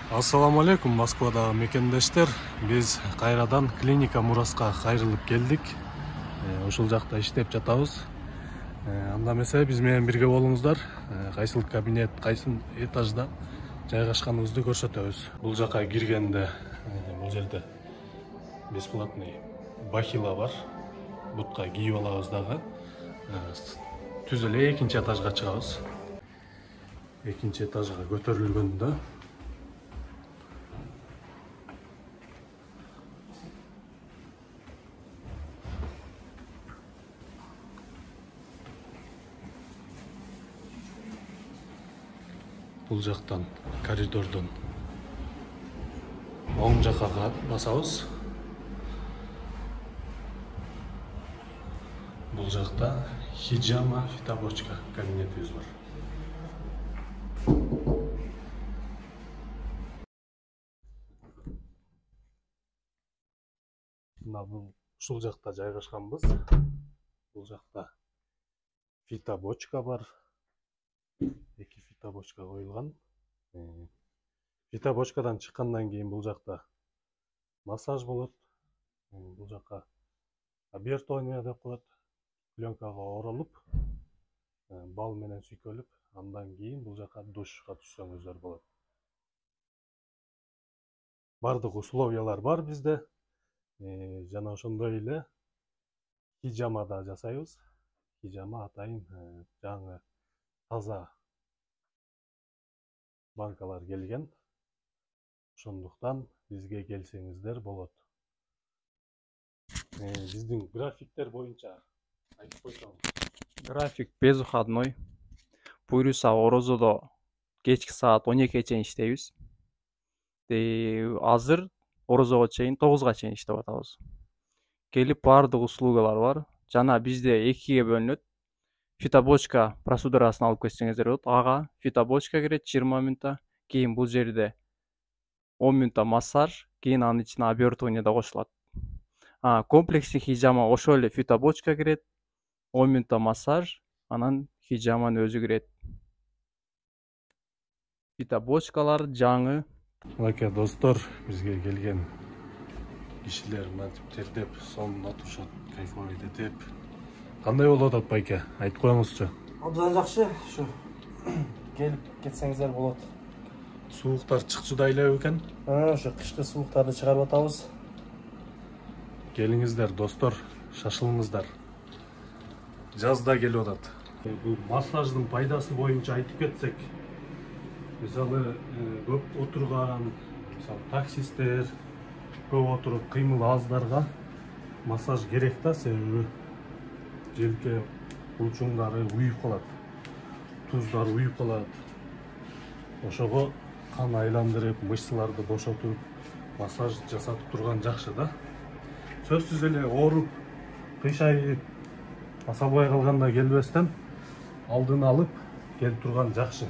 Ассаламу алейкум, Москвадагы мекендештер. Биз кайрадан клиника Мураска кайрылып келдик. Ушул жакта иштеп жатабыз. Анда эмесе биз менен бирге болуңуздар. Кайсыл кабинет, кайсы этажда жайгашканыбызды көрсөтөбүз. Бул жака киргенде бул жерде бесплатный бахила бар. Бутка кийип алабыз дагы. Түз эле экинчи этажга чыгабыз. Экинчи этажга көтөрүлгөндө бул жактан коридордон оң жакка басабыз. Бул жакта хиджама фитобочка кабинетибиз бар. Ушул жакта жайгашканбыз. Бул жакта фитобочка бар. Эки фитобочка коюлган. Фитобочкадан чыккандан кийин бул жакта массаж болот. Бул жакка обертование деп коет. Пленкага оролуп, бал менен сүйкөлүп, андан кийин бул жакка душка түшсөңүздөр болот. Бардык условиялар бар бизде. Жана ошондой эле хиджама да жасайбыз. Хиджама атайын жаңы таза банкалар келген. Ошондуктан бизге келсеңиздер болот. Биздин графиктер боюнча айтып койсоңуз. График безвыходной. Буюрса орозодо кечки саат 12-ге чейин иштейбиз. Азыр орозого чейин 9-га чейин иштеп атабыз. Келип бардык услугалар бар. Жана бизде 2-ге бөлүнөт. Фитобочка процедурасын алып кетсеңиздер болот. Ага фитобочка кирет 20 мүнөттө. Кийин бул жерде 10 мүнөттө массаж, кийин анын ичине обертывание да кошулат. Комплексный хиджама ошол эле фитобочка кирет. 10 мүнөттө массаж, анан хиджаманын өзү кирет. Фитобочкалар жаңы. Мынакей достор, бизге келген кишилер мынтип тердеп, сонун отурушат, кайфовый этип. Кандай болуп атат байке? Айтып коюңузчу. Абдан жакшы, ушу келип кетсеңиздер болот. Сууктар чыкчудай эле экен? Ошо кышкы сууктарды чыгарып атабыз. Келиңиздер достор, шашылыңыздар. Жазда келип атат. Бул массаждын пайдасы боюнча айтып кетсек, мисалы көп отурган, мисалы таксисттер, көп отуруп кыймыл аздарга массаж керек да, себеби желке булчуңдары уюп калат, туздары уюп калат. Ошого кан айландырып, мышцаларды бошотуп, массаж жасатып турган жакшы да. Сөзсүз эле ооруп, кыйшайып, аса албай калганда келбестен алдын алып келип турган жакшы.